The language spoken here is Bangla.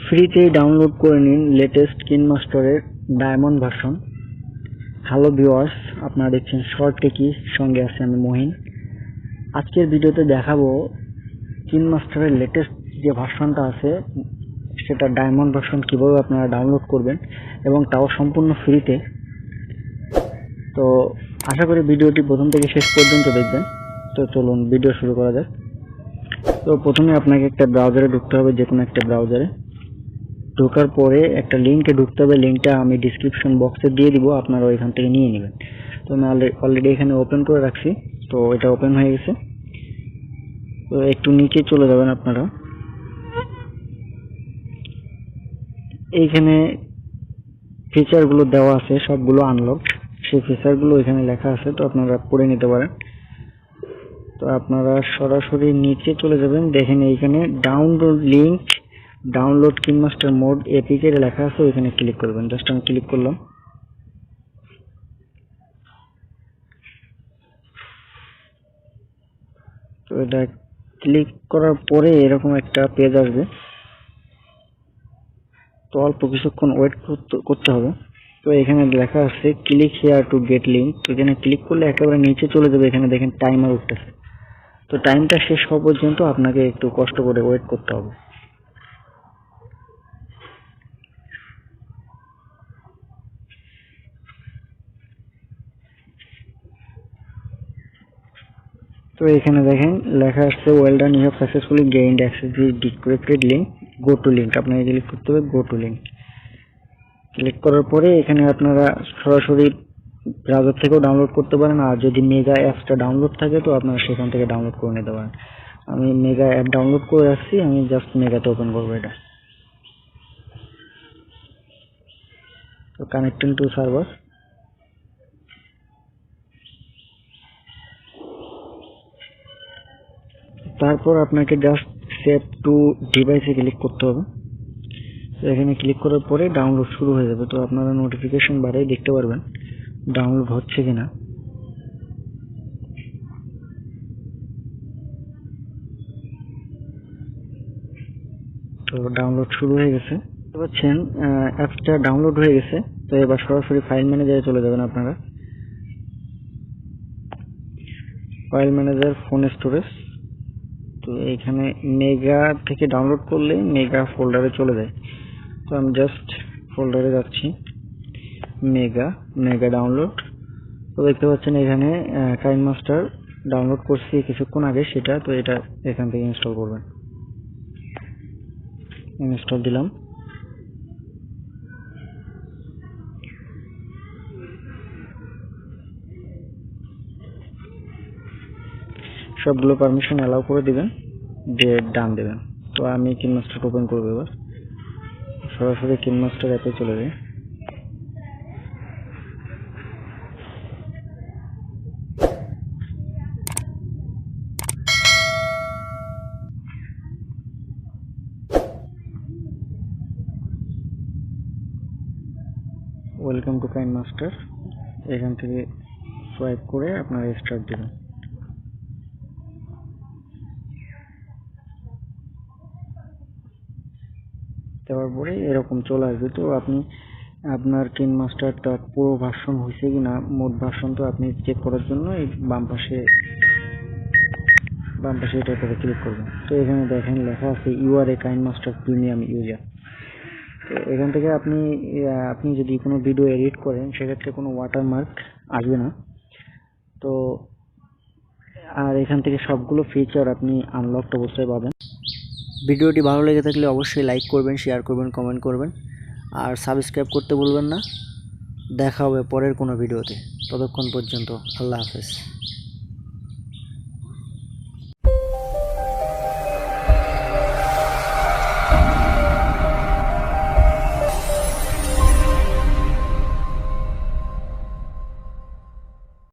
ফ্রিতেই ডাউনলোড করে নিন লেটেস্ট কিনমাস্টারের ডায়মন্ড ভার্সন। হ্যালো ভিউয়ার্স, আপনারা দেখছেন শর্ট টেকি, সঙ্গে আছে আমি মহিন। আজকের ভিডিওতে দেখাবো কিনমাস্টারের লেটেস্ট যে ভার্সনটা আছে সেটা ডায়মন্ড ভার্সন কিভাবে আপনারা ডাউনলোড করবেন, এবং তাও সম্পূর্ণ ফ্রিতে। তো আশা করি ভিডিওটি প্রথম থেকে শেষ পর্যন্ত দেখবেন। তো চলুন ভিডিও শুরু করা যাক। তো প্রথমে আপনাকে একটা ব্রাউজারে ঢুকতে হবে, যে কোনো একটা ব্রাউজারে। ঢোকার পরে একটা লিঙ্কে ঢুকতে হবে, লিঙ্কটা আমি ডিসক্রিপশন বক্সে দিয়ে দিব, আপনারা ওইখান থেকে নিয়ে নেবেন। তো আমি অলরেডি এখানে ওপেন করে রাখছি, তো এটা ওপেন হয়ে গেছে। তো একটু নিচে চলে যাবেন আপনারা, এইখানে ফিচারগুলো দেওয়া আছে, সবগুলো আনলক, সেই ফিচারগুলো এখানে লেখা আছে, তো আপনারা পড়ে নিতে পারেন। তো আপনারা সরাসরি নিচে চলে যাবেন, দেখেন এইখানে download link, download KineMaster mod APK লেখা আছে, ওইখানে ক্লিক করবেন। জাস্ট আমি ক্লিক করলাম। তো এটা ক্লিক করার পরে এরকম একটা পেজ আসবে, তো অল্প কিছুক্ষণ ওয়েট করতে হবে। তো এখানে লেখা আছে click here to get link. তো এখানে ক্লিক করলে একেবারে নিচে চলে যাবে, এখানে দেখেন টাইমার উঠতেছে। তো টাইমটা শেষ হওয়া পর্যন্ত আপনাকে একটু কষ্ট করে ওয়েট করতে হবে। তো এখানে দেখেন লেখা আসছে well done, you have successfully gained access to the decrypted link, go to link. আপনাকে ক্লিক করতে হবে গো টু লিঙ্ক। ক্লিক করার পরে এখানে আপনারা সরাসরি ব্রাউজার থেকেও ডাউনলোড করতে পারেন, আর যদি মেগা অ্যাপসটা ডাউনলোড থাকে তো আপনারা সেখান থেকে ডাউনলোড করে নিতে পারেন। আমি মেগা অ্যাপ ডাউনলোড করে রাখছি, আমি জাস্ট মেগাতে ওপেন করবো এটা। তো কানেক্টিং টু সার্ভার, তারপর আপনাকে জাস্ট সেভ টু ডিভাইসে ক্লিক করতে হবে। তো এখানে ক্লিক করার পরে ডাউনলোড শুরু হয়ে যাবে। তো আপনারা নোটিফিকেশন বারেই দেখতে পারবেন ডাউনলোড হচ্ছে কিনা। তো ডাউনলোড শুরু হয়ে গেছে, দেখতে পাচ্ছেন অ্যাপসটা ডাউনলোড হয়ে গেছে। তো এবার সরাসরি ফাইল ম্যানেজারে চলে যাবেন আপনারা। File manager, phone storage. তো এইখানে মেগা থেকে ডাউনলোড করলে মেগা ফোল্ডারে চলে যায়। তো আমি জাস্ট ফোল্ডারে যাচ্ছি, মেগা ডাউনলোড। তো দেখতে পাচ্ছেন এখানে কাইনমাস্টার ডাউনলোড করছি কিছুক্ষণ আগে সেটা। তো এটা এখান থেকে ইনস্টল করবেন। ইনস্টল দিলাম। সবগুলো পারমিশন অ্যালাউ করে দিবেন, যে ডান দেবেন। তো আমি কিনমাস্টার ওপেন করবো। এবার সরাসরি কিনমাস্টার অ্যাপে চলে যাই। ওয়েলকাম টু কাইনমাস্টার, এখান থেকে সোয়াইপ করে আপনারা স্টার্ট দেবেন। দেওয়ার পরে এরকম চলে আসবে। তো আপনি আপনার কিনমাস্টারটা পুরো ভার্সন হয়েছে কিনা, মোট ভার্সন, তো আপনি চেক করার জন্য এই বাম পাশে এটা করে ক্লিক করবেন। তো এখানে দেখেন লেখা আছে you are a KineMaster premium user. তো এখান থেকে আপনি যদি কোনো ভিডিও এডিট করেন সেক্ষেত্রে কোনো ওয়াটারমার্ক আসবে না। তো আর এখান থেকে সবগুলো ফিচার আপনি আনলকড অবস্থায় পাবেন। ভিডিওটি ভালো লেগে থাকলে অবশ্যই লাইক করবেন, শেয়ার করবেন, কমেন্ট করবেন, আর সাবস্ক্রাইব করতে ভুলবেন না। দেখা হবে পরের কোনো ভিডিওতে। ততক্ষণ পর্যন্ত আল্লাহ হাফেজ।